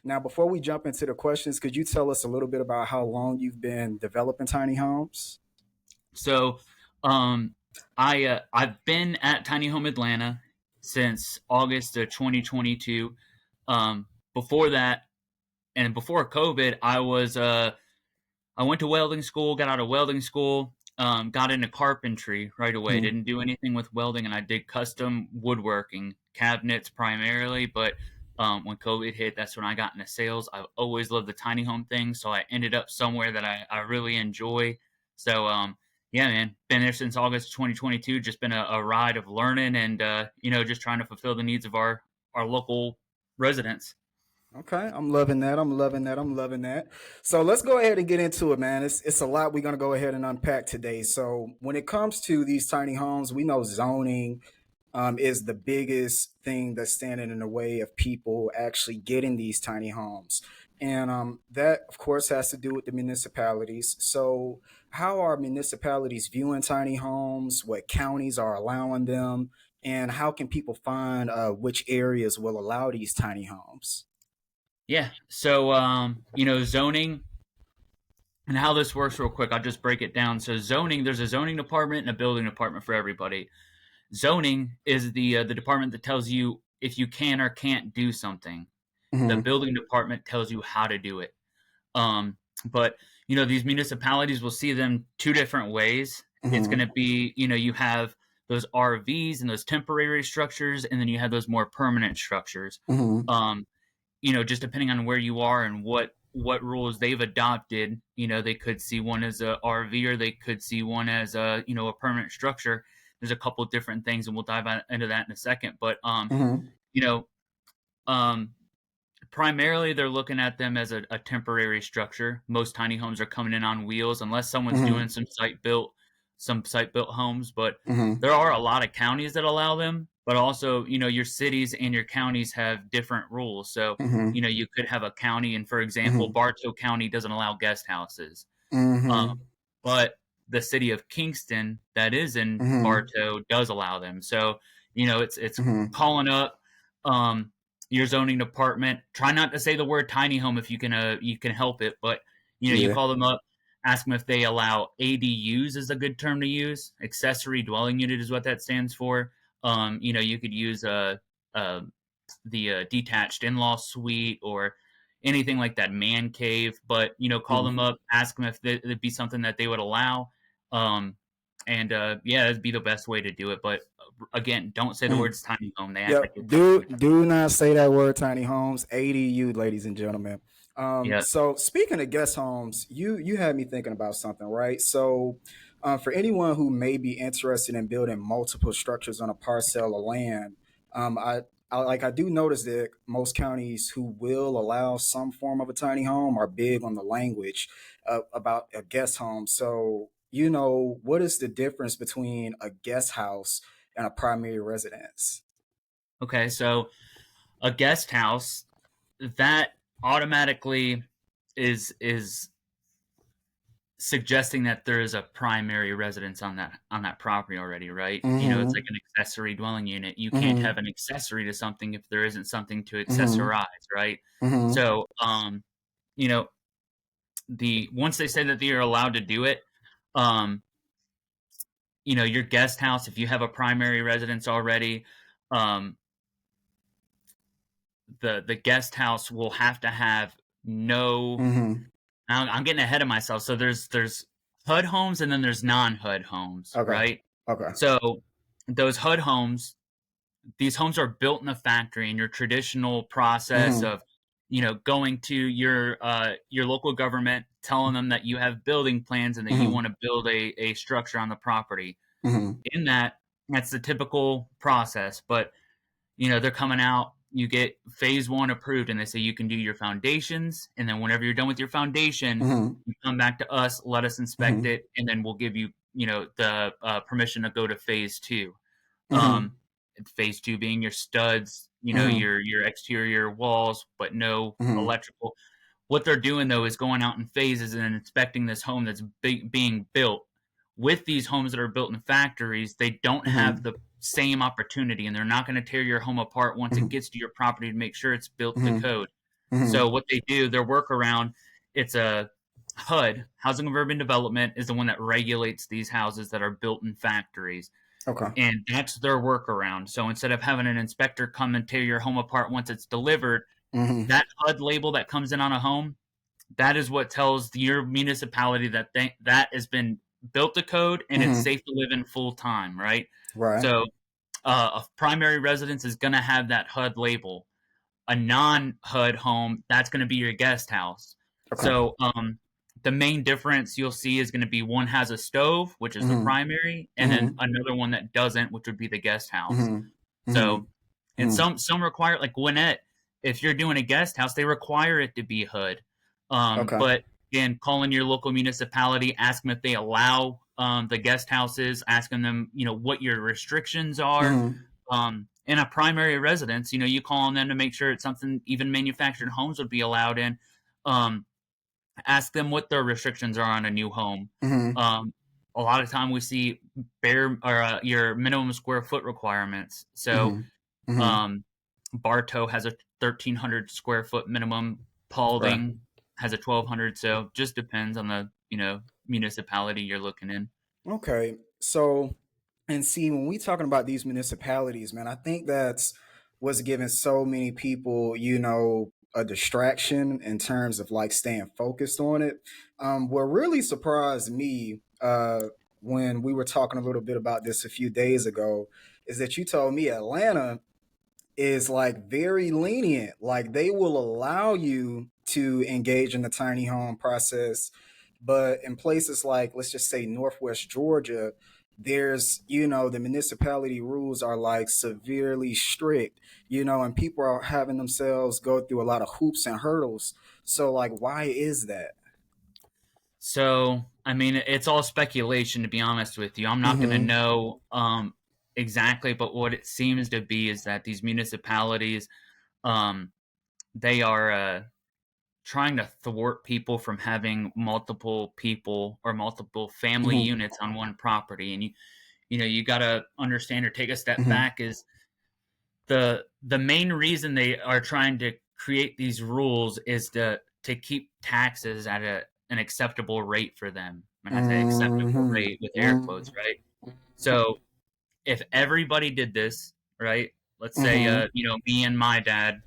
Now, before we jump into the questions, could you tell us a little bit about how long you've been developing tiny homes? So, um, I've been at Tiny Home Atlanta since August of 2022. Before that, and before COVID, I went to welding school, got out of welding school, got into carpentry right away. Mhm. Didn't do anything with welding, and I did custom woodworking, cabinets primarily. But when COVID hit, that's when I got into sales. I've always loved the tiny home thing, so I ended up somewhere that I really enjoy. So, yeah, man, been there since August 2022. Just been a ride of learning and just trying to fulfill the needs of our local residents. Okay, I'm loving that. I'm loving that. I'm loving that. So let's go ahead and get into it, man. It's a lot we're gonna go ahead and unpack today. So when it comes to these tiny homes, we know zoning is the biggest thing that's standing in the way of people actually getting these tiny homes. And that, of course, has to do with the municipalities. So, how are municipalities viewing tiny homes? What counties are allowing them? And how can people find which areas will allow these tiny homes? Yeah. So, zoning and how this works real quick. I'll just break it down. So zoning, there's a zoning department and a building department for everybody. Zoning is the department that tells you if you can or can't do something. The Hmm. building department tells you how to do it. But these municipalities will see them two different ways. It's going Hmm. to be you have those RVs and those temporary structures, and then you have those more permanent structures. Hmm. Um, just depending on where you are and what rules they've adopted, they could see one as a RV or they could see one as a permanent structure. There's a couple different things, and we'll dive into that in a second. But Hmm. you know, um, primarily they're looking at them as a temporary structure. Most tiny homes are coming in on wheels, unless someone's doing Hmm. some site built homes. But Hmm. there are a lot of counties that allow them, but also your cities and your counties have different rules. So Hmm. you could have a county, and for example, Hmm. Bartow County doesn't allow guest houses, um, Hmm. but the city of Kingston, that is in Hmm. Bartow, does allow them. So it's Hmm. calling up um, your zoning department. Try not to say the word tiny home if you can help it, but you Yeah. call them up, ask them if they allow ADUs is a good term to use. Accessory dwelling unit is what that stands for. You could use a the detached in-law suite or anything like that, man cave. But call them Hmm. up, ask them if it'd be something that they would allow. Um, and yeah, that'd be the best way to do it. But again, don't say the Hmm. words tiny home. They act like Yep. it's Do something. do not say that word, tiny homes. ADU, ladies and gentlemen. Yeah. So speaking of guest homes, you had me thinking about something, right? So, for anyone who may be interested in building multiple structures on a parcel of land, I do notice that most counties who will allow some form of a tiny home are big on the language about a guest home. So, what is the difference between a guest house and a primary residence? Okay. So a guest house that automatically is suggesting that there is a primary residence on that property already, right? It's like Mhm. an accessory dwelling unit. You can't have Mhm. an accessory to something if there isn't something to Mhm. accessorize, right? Mhm. So, you know, the once they say that they are allowed to do it, um, your guest house, if you have a primary residence already, um, the guest house will have to have no. Mhm. I'm getting ahead of myself. So there's HUD homes and then there's non-HUD homes, Okay. right? Okay. So those HUD homes, these homes are built in a factory, and your traditional process Mhm. of going to your local government, telling them that you have building plans and that you Mhm. want to build a structure on the property. Mhm. In that's the typical process. But they're coming out, you get phase one approved, and they say you can do your foundations, and then whenever you're done with your foundation, Mhm. you come back to us, let us inspect Mhm. it, and then we'll give you the permission to go to phase two. Mhm. um Phase two being your studs, Mhm. your exterior walls, but no Mhm. electrical. What they're doing though is going out in phases and inspecting this home that's being built. With these homes that are built in factories, they don't have Mhm. the same opportunity, and they're not going to tear your home apart once it Mhm. gets to your property to make sure it's built to Mhm. code. So Mm-hmm. what they do, their workaround, it's a HUD, Housing and Urban Development, is the one that regulates these houses that are built in factories. Okay. And that's their workaround. So instead of having an inspector come and tear your home apart once it's delivered, Mm-hmm. that HUD label that comes in on a home, that is what tells your municipality that that has been built to code and it's Mm-hmm. safe to live in full time, right? Right. So a primary residence is going to have that HUD label. A non-HUD home, that's going to be your guest house. Okay. So the main difference you'll see is going to be one has a stove, which is the Mm-hmm. primary, and then Mm-hmm. another one that doesn't, which would be the guest house. Mm-hmm. Mm-hmm. So, and some require, like Gwinnett, if you're doing a guest house, they require it to be HUD. Okay. But again, calling your local municipality, ask them if they allow the guest houses, asking them, what your restrictions are. Mm-hmm. In a primary residence, you call on them to make sure it's something even manufactured homes would be allowed in. Um, Ask them what their restrictions are on a new home. Mm-hmm. Um, a lot of time we see bare or your minimum square foot requirements. So Mm-hmm. Mm-hmm. um, Bartow has a 1,300 square foot minimum. Right. Paulding has a 1,200. So just depends on the municipality you're looking in. Okay. So, and see, when we talking about these municipalities, man, I think that's what's giving so many people, a distraction in terms of like staying focused on it. What really surprised me, when we were talking a little bit about this a few days ago, is that you told me Atlanta is like very lenient. Like they will allow you to engage in the tiny home process, but in places like, let's just say, Northwest Georgia, there's, the municipality rules are like severely strict, and people are having themselves go through a lot of hoops and hurdles. So like, why is that? So, I mean, it's all speculation, to be honest with you. I'm not going to Mm-hmm. know exactly, but what it seems to be is that these municipalities, um, they are trying to thwart people from having multiple people or multiple family Mm-hmm. units on one property. And you got to understand or take a step Mm-hmm. back is the main reason they are trying to create these rules is to keep taxes at an acceptable rate for them. And I say acceptable Mm-hmm. rate with air quotes, Mm-hmm. right? So if everybody did this, right? Let's say Mm-hmm. me and my dad,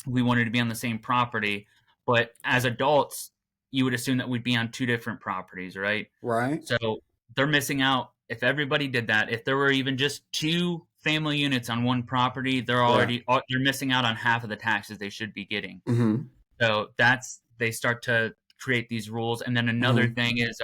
we wanted to be on the same property, but as adults, you would assume that we'd be on two different properties, right? Right. So they're missing out. If everybody did that, if there were even just two family units on one property, Right. they're missing out on half of the taxes they should be getting. Mm-hmm. So they start to create these rules, and then another Mm-hmm. thing is,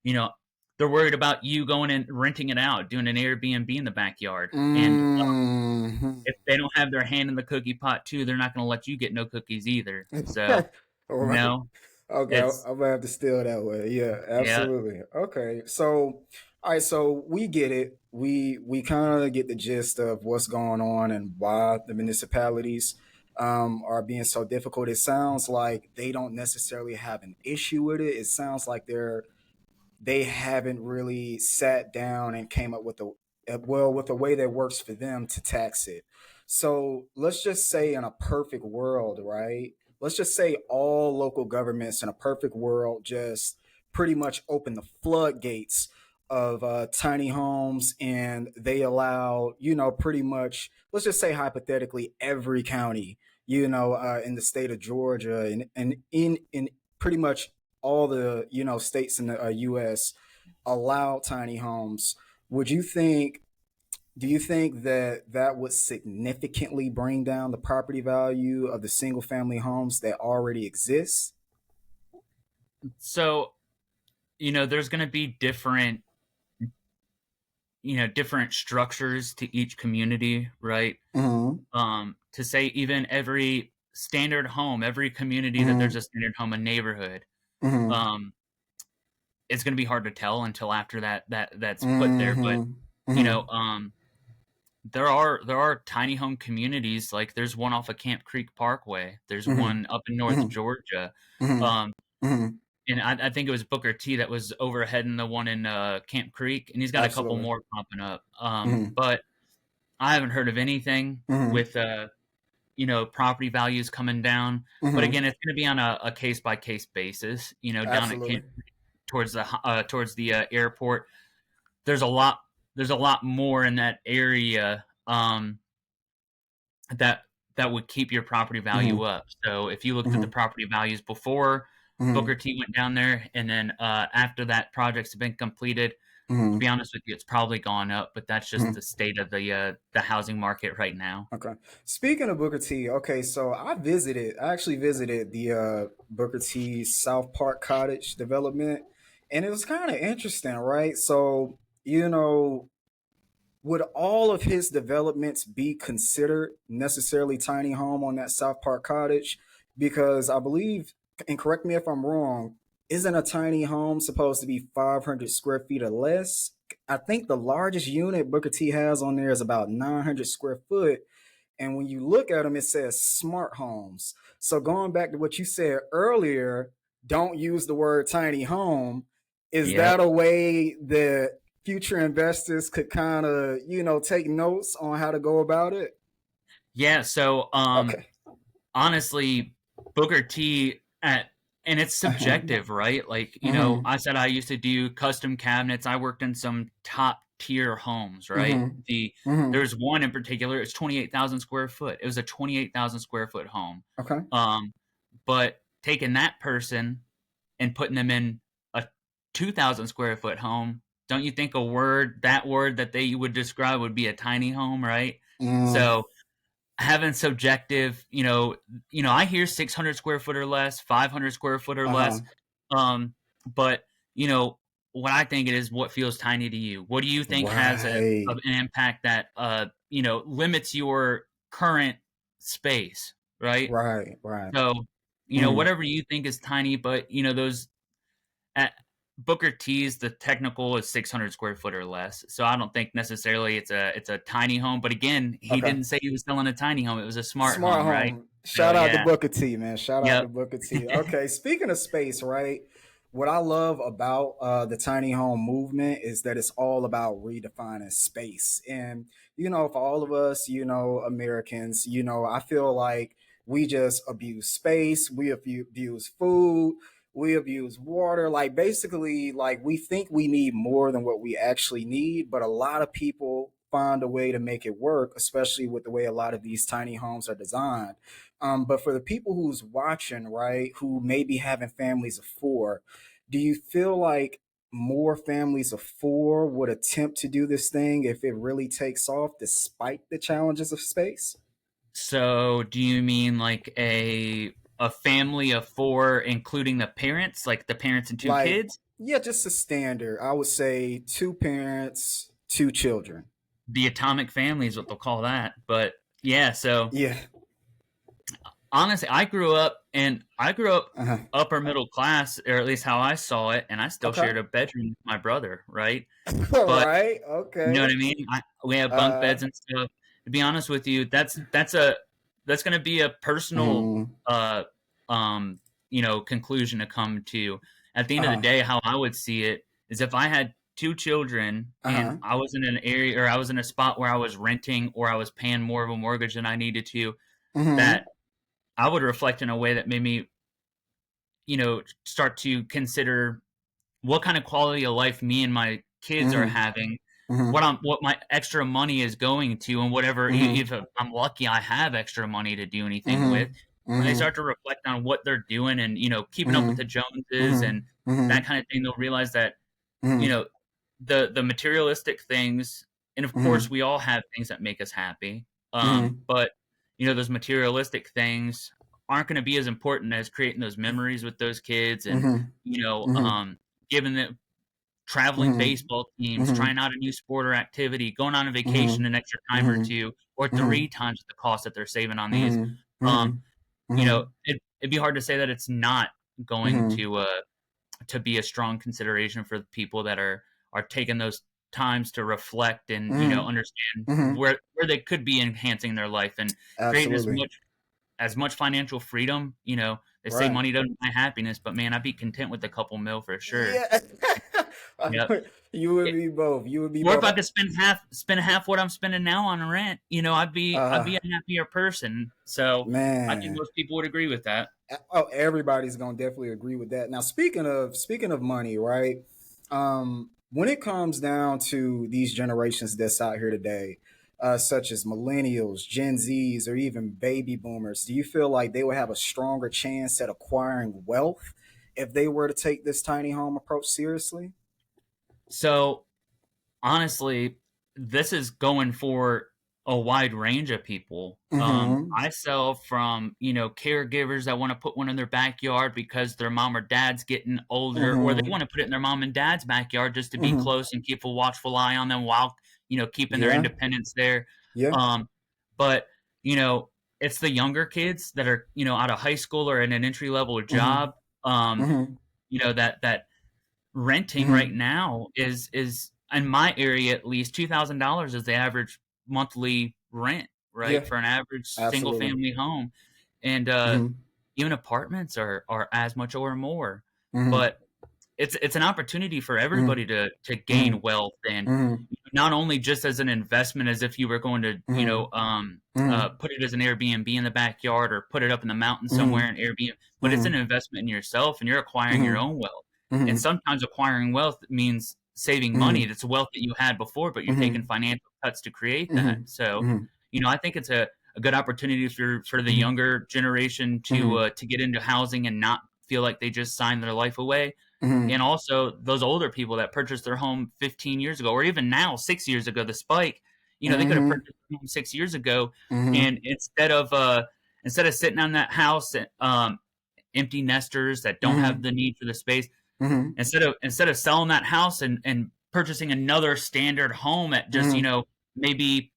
you know, they're worried about you going and renting it out, doing an Airbnb in the backyard, and Mm-hmm. if they don't have their hand in the cookie pot too, they're not going to let you get no cookies either. So All you right. know, Okay, it's I'm gonna have to steal that way. Yeah, yeah. absolutely. Okay, so all right, so we get it. We kind of get the gist of what's going on and why the municipalities are being so difficult. It sounds like they don't necessarily have an issue with it. It sounds like they haven't really sat down and came up with with a way that works for them to tax it. So let's just say in a perfect world, right? Let's just say all local governments in a perfect world just pretty much open the floodgates of tiny homes, and they allow, pretty much, let's just say hypothetically, every county, in the state of Georgia, and in pretty much all the, states in the U.S. allow tiny homes. Would you think? Do you think that that would significantly bring down the property value of the single family homes that already exist? So there's going to be different structures to each community, right? Mm-hmm. To say even every standard home, every community that there's Mm-hmm. a standard home, a neighborhood, Mm-hmm. um, it's going to be hard to tell until after that's put there. But Mm-hmm. you know, Mm-hmm. there are tiny home communities. Like there's one off of Camp Creek Parkway. There's Mm-hmm. one up in North Mm-hmm. Georgia. Mm-hmm. Um, Mm-hmm. and I think it was Booker T that was overheading the one in Camp Creek, and he's got a couple Absolutely. more popping up. Mm-hmm. But I haven't heard of anything Mm-hmm. with property values coming down. But Hmm. again, it's going to be on a case by case basis. Down at Absolutely. towards the airport, there's a lot there's a lot more in that area that that would keep your property value Hmm. up. So if you looked at the Hmm. property values before Hmm. Booker T went down there, and then after that project's been completed, to be Hmm. honest with you, it's probably gone up. But that's just Hmm. the state of the housing market right now. Okay. Speaking of Booker T, okay, so I actually visited the Booker T South Park Cottage development, and it was kind of interesting, right? So, you know, would all of his developments be considered necessarily tiny home on that South Park Cottage? Because I believe, and correct me if I'm wrong, isn't a tiny home supposed to be 500 square feet or less? I think the largest unit Booker T has on there is about 900 square foot. And when you look at them, it says smart homes. So going back to what you said earlier, don't use the word tiny home. Is that Yep. a way that future investors could kind of, take notes on how to go about it? Yeah. So Okay. honestly, Booker T and it's Uh-huh. subjective, right? Like, Mm-hmm. I said I used to do custom cabinets. I worked in some top tier homes, right? Mm-hmm. Mm-hmm. There's one in particular, it's 28,000 square foot. It was a 28,000 square foot home. Okay. Um, but taking that person and putting them in a 2,000 square foot home, don't you think that word that they would describe would be a tiny home, right? Mm. So having subjective, I hear 600 square foot or less, 500 square foot or Uh-huh. less. Um, but you know what I think it is what feels tiny to you. What do you think has Right. an impact that limits your current space, right? Right. Right. So, Mm-hmm. whatever you think is tiny, but those at Booker T's, the technical is 600 square foot or less. So I don't think necessarily it's a tiny home. But again, he Okay. didn't say he was selling a tiny home. It was a smart Smart home, right? home. So Shout out to yeah. Booker T, man. Shout out to Yep. Booker T. Okay, speaking of space, right? What I love about the tiny home movement is that it's all about redefining space. And, for all of us, Americans, I feel like we just abuse space, we abuse food, we abuse water. Like, basically, like, we think we need more than what we actually need, but a lot of people find a way to make it work, especially with the way a lot of these tiny homes are designed. But for the people who's watching, right, who may be having families of four, do you feel like more families of four would attempt to do this thing if it really takes off despite the challenges of space? So do you mean like a family of four, including the parents, like the parents and two Like, kids? yeah, just a standard. I would say two parents, two children. The atomic family is what they'll call that. But yeah, so Yeah. honestly, I grew up Uh-huh. upper middle class, or at least how I saw it, and I still Okay. shared a bedroom with my brother, right? All But right. you know Okay. what I mean? We have bunk Uh. beds and stuff. To be honest with you, that's going to be a personal Mm, uh conclusion to come to. At the end of the uh-huh. day, how I would see it is if I had two children and Uh-huh. I was in an area or I was in a spot where I was renting or I was paying more of a mortgage than I needed to, that Mm-hmm. I would reflect in a way that made me, start to consider what kind of quality of life me and my kids are Mm-hmm. having, Mm-hmm. what my extra money is going to, and whatever, Mm-hmm. if I'm lucky I have extra money to do anything with. Mm-hmm. When they Mm-hmm. start to reflect on what they're doing and keeping up with Mm-hmm. the Joneses and Mm-hmm. Mm-hmm. that kind of thing, they'll realize that you Mm-hmm. know the materialistic things, and of course Mm-hmm. we all have things that make us happy, Mm-hmm. but those materialistic things aren't going to be as important as creating those memories with those kids and you know Mm-hmm. um giving them traveling Mm-hmm. baseball teams, Mm-hmm. trying out a new sport or activity, going on a Mm-hmm. vacation an extra time or Mm-hmm. two, or Mm-hmm. three times the cost that they're saving on these. Mm-hmm. Um, Mm-hmm. it'd be hard to say that it's not going Mm-hmm. to be a strong consideration for the people that are taking those times to reflect and Mm-hmm. understand Mm-hmm. where they could be enhancing their life and creating Absolutely. as much financial freedom. They say Right. money doesn't buy happiness, but man, I'd be content with a couple mil for sure. Yeah. Yep. You would be both. You would be Or if both. I could spend half what I'm spending now on rent, I'd Uh, be a happier person. So I think man. most people would agree with that. Oh, everybody's gonna definitely agree with that. Now, speaking of money, right? When it comes down to these generations that's out here today, such as millennials, Gen Zs, or even baby boomers, do you feel like they would have a stronger chance at acquiring wealth if they were to take this tiny home approach seriously? So honestly, this is going for a wide range of people. Mm-hmm. I sell from, caregivers that want to put one in their backyard because their mom or dad's getting older, or they Mm-hmm. want to put it in their mom and dad's backyard just to be Mm-hmm. close and keep a watchful eye on them while, keeping their Yeah. independence there. Yeah. Um, but, you know, it's the younger kids that are, out of high school or in an entry level Mm-hmm. job, um, Mm-hmm. that renting right Mm-hmm. now is in my area at least $2,000 is the average monthly rent, Yeah. right, for an average single Absolutely. family home, and Mm-hmm. even apartments are as much or more. Mm-hmm. But it's an opportunity for Mm-hmm. everybody to Mm-hmm. gain wealth, and Mm-hmm. not only just as an investment, as if you were going to Mm-hmm. put it as an Airbnb in the backyard or put it up in the mountains somewhere Mm-hmm. in Airbnb, but it's an Mm-hmm. investment in yourself, and you're acquiring your Mm-hmm. own wealth. And Mm-hmm. sometimes acquiring wealth means saving money. Mm-hmm. That's wealth that you had before, but you're taking Mm-hmm. financial cuts to create that. Mm-hmm. So, Mm-hmm. I think it's a good opportunity for the Mm-hmm. younger generation Mm-hmm. to get into housing and not feel like they just signed their life away. Mm-hmm. And also those older people that purchased their home 15 years ago, or even now 6 years ago, the spike, they could have Mm-hmm. purchased their home 6 years ago, Mm-hmm. and instead of sitting on that house, empty nesters that don't have Mm-hmm. the need for the space, Mm-hmm. instead of selling that house and purchasing another standard home at just Mm-hmm. maybe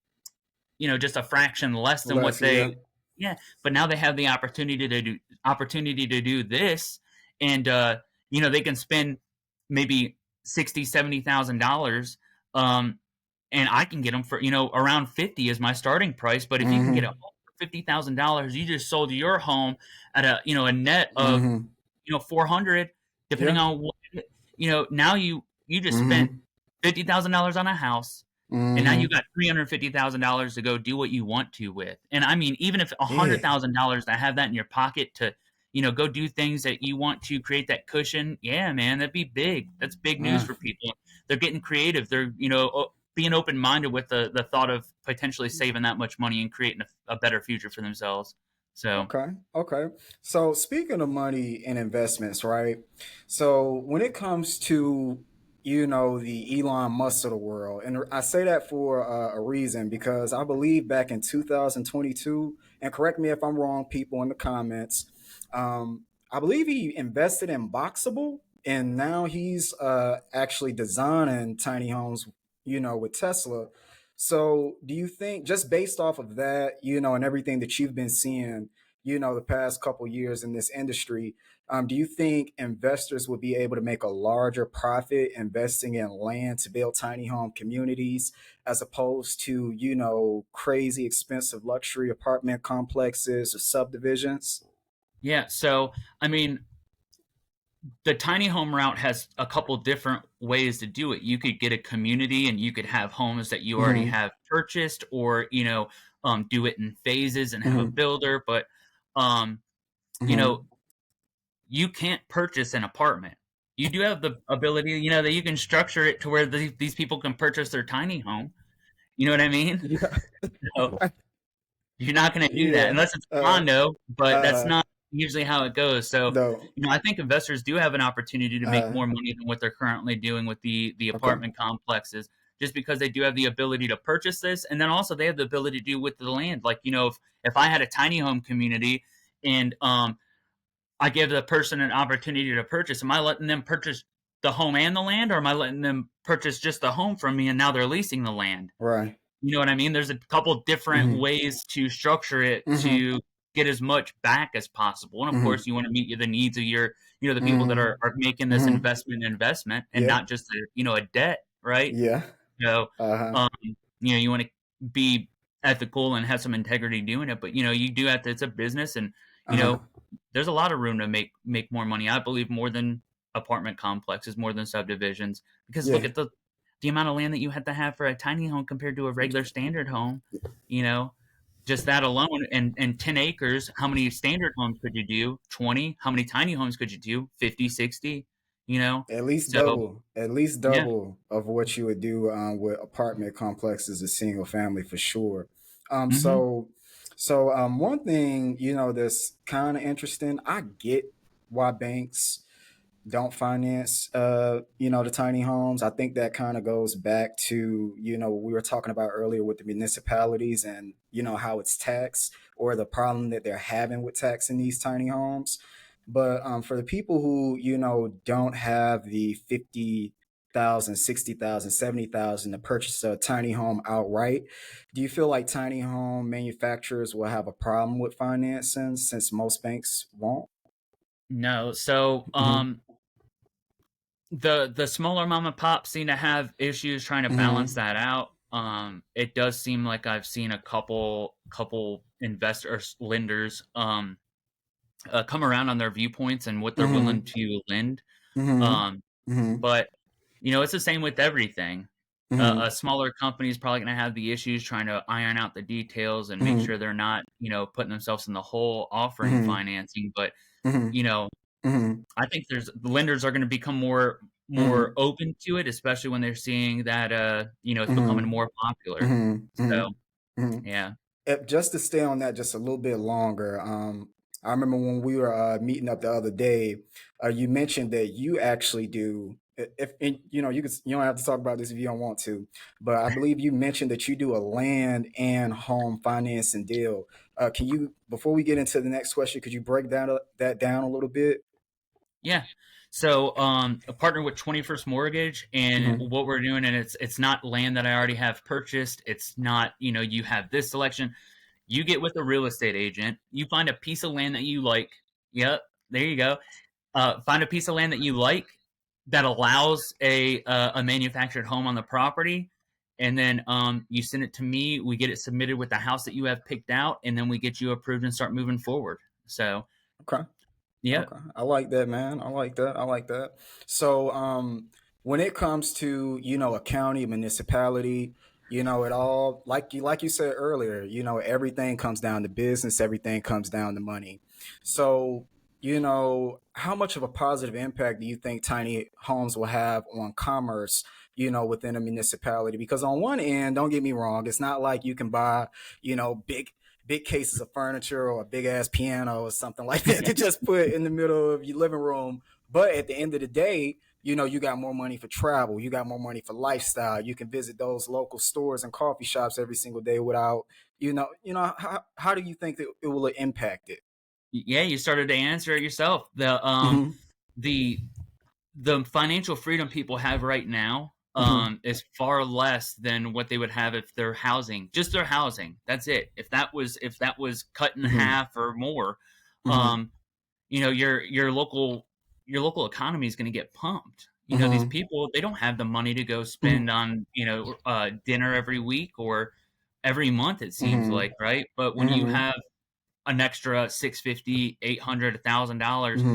just a fraction less than what Less, yeah. they, yeah, but now they have the opportunity to do this, and they can spend maybe 60, 70 thousand dollars, um and I can get them for around 50 is my starting price. But if you can get a Mm-hmm. home for $50,000, you just sold your home at a net of Mm-hmm. 400, depending Yeah. on what, now you just spent Mm-hmm. $50,000 on a house, and now you Mm-hmm. got $350,000 to go do what you want to with. And I mean, even if a hundred Yeah. thousand dollars to have that in your pocket to, go do things that you want to create that cushion, yeah, man, that'd be big. That's big news Uh, for people. They're getting creative. They're, being open minded with the thought of potentially saving that much money and creating a better future for themselves. So Okay. Okay. So speaking of money and investments, right? So when it comes to, the Elon Musk of the world, and I say that for a reason because I believe back in 2022, and correct me if I'm wrong, people in the comments, I believe he invested in Boxable, and now he's actually designing tiny homes, with Tesla. So, do you think, just based off of that, and everything that you've been seeing, the past couple years in this industry, do you think investors would be able to make a larger profit investing in land to build tiny home communities as opposed to, crazy expensive luxury apartment complexes or subdivisions? yeah, so I mean, the tiny home route has a couple different ways to do it. You could get a community and you could have homes that you already Hmm. have purchased, or do it in phases and have a Hmm. builder. But um, you know, Hmm. you can't purchase an apartment. You do have the ability, that you can structure it to where these people can purchase their tiny home. You know what I mean? Yeah. So you're not going to do that Yeah. unless it's a condo, but that's Uh, not usually how it goes. So, no. I think investors do have an opportunity to make Uh, more money than what they're currently doing with the okay. apartment complexes, just because they do have the ability to purchase this, and then also they have the ability to do with the land. Like, if I had a tiny home community and I give the person an opportunity to purchase, am I letting them purchase the home and the land, or am I letting them purchase just the home from me and now they're leasing the land? Right. You know what I mean? There's a couple different Hmm. ways to structure it Hmm. to get as much back as possible. And of Hmm. course, you want to meet the needs of the people that Hmm. are making this Hmm. investment and Yeah. not just a debt, right? Yeah. So, Uh-huh. um, you want to be ethical and have some integrity doing it, but you do have to, it's a business, and you Uh-huh. know, there's a lot of room to make more money. I believe more than apartment complexes more than subdivisions, because look Yeah. at the amount of land that you have to have for a tiny home compared to a regular standard home, you know? Just that alone, and 10 acres, how many standard homes could you do? 20. How many tiny homes could you do? 50, 60, you know? So, At least yeah. double of what you would do with apartment complexes a single family for sure. Um, Mhm. so, one thing that's kind of interesting. I get why banks don't finance the tiny homes. I think that kind of goes back to what we were talking about earlier with the municipalities and how it's taxed, or the problem that they're having with taxing these tiny homes. But for the people who don't have the 50,000, 60,000, 70,000 to purchase a tiny home outright, do you feel like tiny home manufacturers will have a problem with financing since most banks won't? No. So, Hmm. the smaller mom and pops seem to have issues trying to balance Hmm. that out. It does seem like I've seen a couple investors, lenders, come around on their viewpoints and what they're willing Hmm. to lend. Mhm. Um, Mhm. but it's the same with everything. A Mhm. smaller company is probably going to have the issues trying to iron out the details and make Mhm. sure they're not, putting themselves in the hole offering Mhm. financing. But Mhm. you know, Mhm. I think there's the lenders are going to become more Mhm. open to it, especially when they're seeing that it's becoming Mhm. more popular. Mhm. So Mhm. Mhm. yeah, Just to stay on that just a little bit longer, I remember when we were meeting up the other day, you mentioned that you actually do. If and, you don't have to talk about this if you don't want to, but I believe you mentioned that you do a land and home financing deal. Can you, before we get into the next question, could you break that down a little bit? yeah. So a partner with 21st Mortgage, and Mm-hmm. what we're doing, and it's not land that I already have purchased. It's not you have this selection. You get with a real estate agent. You find a piece of land that you like. Yep, there you go. Find a piece of land that you like that allows a manufactured home on the property, and then you send it to me. We get it submitted with the house that you have picked out, and then we get you approved and start moving forward. So, Okay. yeah, Okay. I like that, man. I like that. I like that. So, when it comes to, a county, municipality, it all, like you said earlier, everything comes down to business, everything comes down to money. So, how much of a positive impact do you think tiny homes will have on commerce, within a municipality? Because on one end, don't get me wrong, it's not like you can buy, big cases of furniture or a big ass piano or something like that to just put in the middle of your living room. But at the end of the day, you got more money for travel, you got more money for lifestyle. You can visit those local stores and coffee shops every single day without, how do you think that it will impact it? yeah, you started to answer it yourself. Mm-hmm. The the financial freedom people have right now Mm-hmm. is far less than what they would have if their housing, just their housing. That's it. If that was cut in Mm-hmm. half or more, Mm-hmm. um, your local economy is going to get pumped. These Mm-hmm. people, they don't have the money to go spend on dinner every week or every month. It seems Mm-hmm. like, right? But when you Mm-hmm. have an extra 650, 800, $1,000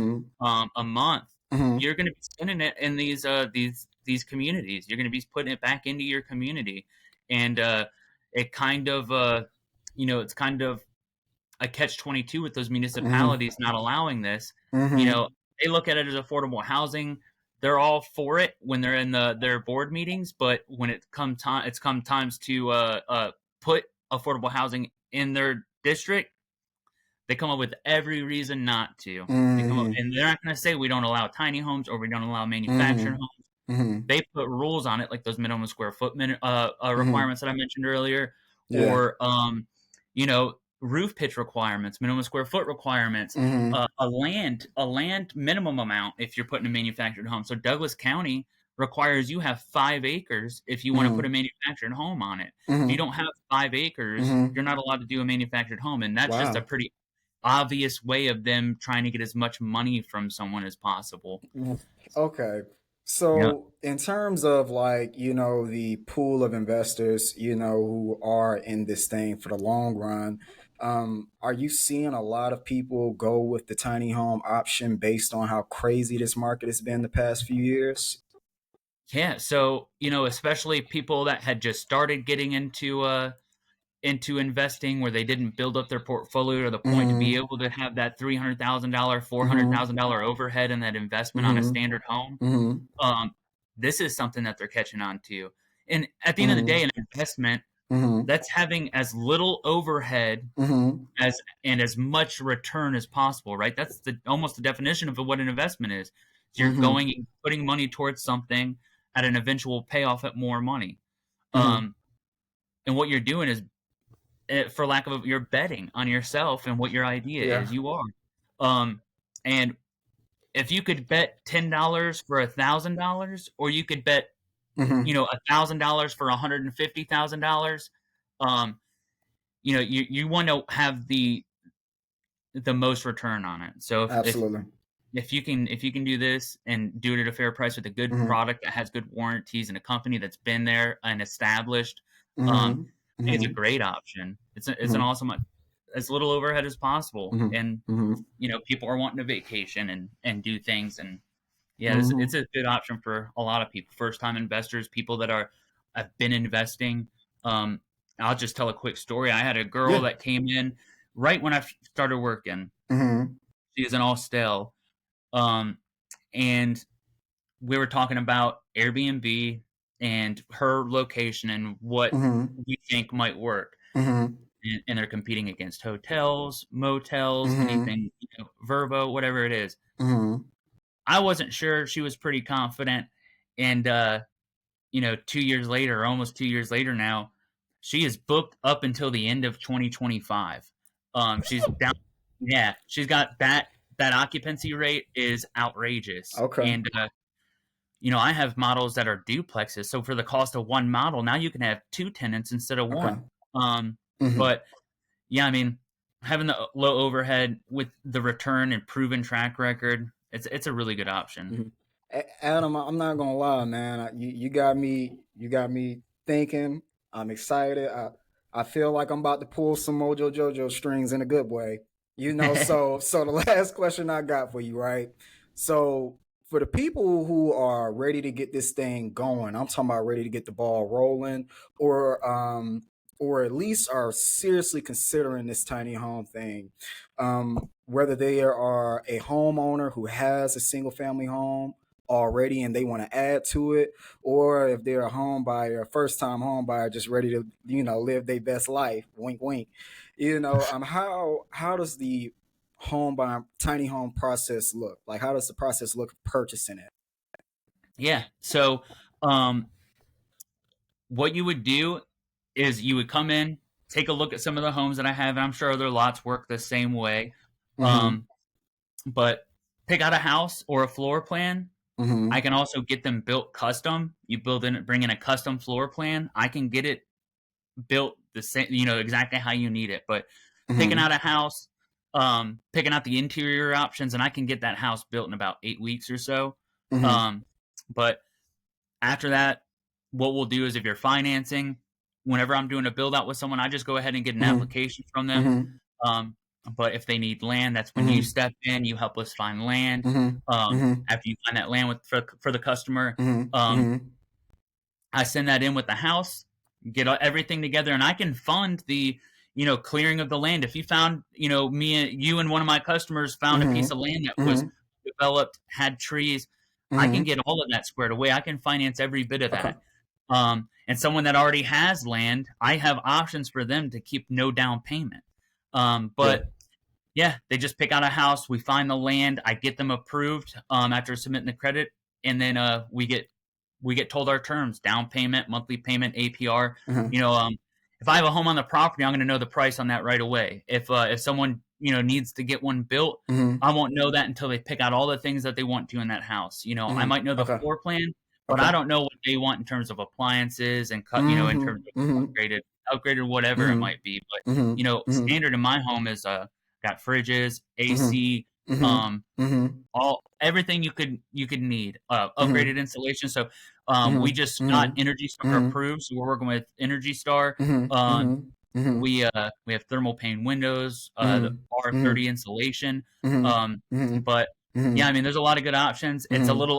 Mm-hmm. a month, Mm-hmm. you're going to be spending it in these communities. You're going to be putting it back into your community, and it kind of it's kind of a catch-22 with those Mm-hmm. municipalities not allowing this. You Mm-hmm. know, they look at it as affordable housing. They're all for it when they're in their board meetings, but when it's come times to put affordable housing in their district, they come up with every reason not to. They come up, Mm-hmm. and they're not going to say we don't allow tiny homes or we don't allow manufactured Mm-hmm. homes. Mm-hmm. They put rules on it, like those minimum square foot Mm-hmm. requirements that I mentioned earlier, Yeah. or roof pitch requirements, minimum square foot requirements, Mm-hmm. a land minimum amount if you're putting a manufactured home. So Douglas County requires you have 5 acres if you want to put a Mm-hmm. manufactured home on it. If you Mm-hmm. don't have 5 acres, Mm-hmm. you're not allowed to do a manufactured home, and that's just a Wow. pretty obvious way of them trying to get as much money from someone as possible. Mm. Okay. Yeah. So, in terms of like, the pool of investors, who are in this thing for the long run, Are you seeing a lot of people go with the tiny home option based on how crazy this market has been the past few years? Yeah, so especially people that had just started getting into investing where they didn't build up their portfolio to the point to be Mm-hmm. able to have that $300,000, Mm-hmm. $400,000 overhead and that investment on a Mm-hmm. standard home. Mm-hmm. Um, this is something that they're catching on to. And at the end of the Mm-hmm. day, an investment Mm-hmm. that's having as little overhead Mm-hmm. as and as much return as possible, right? That's almost the definition of what an investment is. So you're Mm-hmm. going and putting money towards something at an eventual payoff at more money. Mm-hmm. Um, and what you're doing is, for lack of you're betting on yourself and what your idea Yeah. is. You are. Um, and if you could bet $10 for $1,000, or you could bet Mm-hmm. $1,000 for $150,000, um, you want to have the most return on it. So Absolutely. if you can do this and do it at a fair price with a good Mm-hmm. product that has good warranties and a company that's been there and established, Mm-hmm. I think it's a Mm-hmm. great option. It's an Mm-hmm. awesome, as little overhead as possible, Mm-hmm. and Mm-hmm. people are wanting to vacation and do things, and yeah, it's Mm-hmm. a good option for a lot of people, first time investors, people that have been investing. Um, I'll just tell a quick story. I had a girl Yeah. that came in right when I started working. Mm-hmm. She is an Austell, um, and we were talking about Airbnb and her location and what Mm-hmm. we think might work. Mm-hmm. And they're competing against hotels, motels, Mm-hmm. anything, Verbo, whatever it is. Mm-hmm. I wasn't sure. She was pretty confident, and 2 years later, almost 2 years later now, she is booked up until the end of 2025. She's down. Yeah, she's got that occupancy rate is outrageous, Okay. and I have models that are duplexes. So for the cost of one model, now you can have two tenants instead of Okay. one. Um, Mm-hmm. but yeah, I mean, having the low overhead with the return and proven track record, it's a really good option. Mhm. Adam, I'm not gonna lie, man. You got me. You got me thinking. I'm excited. I feel like I'm about to pull some Mojo Jojo strings in a good way. So the last question I got for you, right? So for the people who are ready to get this thing going, I'm talking about ready to get the ball rolling, or um, or at least are seriously considering this tiny home thing. Whether they are a homeowner who has a single family home already and they want to add to it, or if they're a home buyer, a first time home buyer, just ready to live their best life. Wink, wink. How does the home buying tiny home process look? Like, how does the process look purchasing it? Yeah. So, um, what you would do is you would come in, take a look at some of the homes that I have, and I'm sure other lots work the same way. Mm-hmm. Um, but pick out a house or a floor plan. I Mm-hmm. can also get them built custom. You bring in a custom floor plan. I can get it built the same, exactly how you need it. But picking Mm-hmm. out a house, picking out the interior options, and I can get that house built in about 8 weeks or so. Mm-hmm. Um, but after that, what we'll do is if you're financing, whenever I'm doing a build out with someone, I just go ahead and get an Mm-hmm. application from them. Mm-hmm. Um, but if they need land, that's when you Mm-hmm. step in, you help us find land. Mm-hmm. Mm-hmm. After you find that land for the customer, Mm-hmm. um, Mm-hmm. I send that in with the house, get everything together, and I can fund the clearing of the land. If you found you and one of my customers found a piece of land that was Mm-hmm. developed, had trees, I can Mm-hmm. get all of that squared away. I can finance every bit of Okay. that. And someone that already has land, I have options for them to keep no down payment. Yeah. But yeah, they just pick out a house. We find the land. I get them approved after submitting the credit, and then we get told our terms: down payment, monthly payment, APR. Mm-hmm. You know, if I have a home on the property, I'm going to know the price on that right away. If someone needs to get one built, Mm-hmm. I won't know that until they pick out all the things that they want to in that house. I Mm-hmm. might know the Okay. floor plan, but Okay. I don't know what they want in terms of appliances and in Mm-hmm. terms of Mm-hmm. upgraded whatever it Mm-hmm. might be. But Mm-hmm. Mm-hmm. standard in my home is got fridges, Mm-hmm. AC, Mm-hmm. um, Mm-hmm. all everything you could need, Mm-hmm. upgraded installation. So we Mm-hmm. just got Mm-hmm. Energy Star Mm-hmm. approved, so we're working with Energy Star. Mm-hmm. Um, Mm-hmm. we have thermal pane windows, the Mm-hmm. R30 insulation. Mm-hmm. Um, Mm-hmm. but Mm-hmm. yeah, I mean, there's a lot of good options. It's a Mm-hmm. little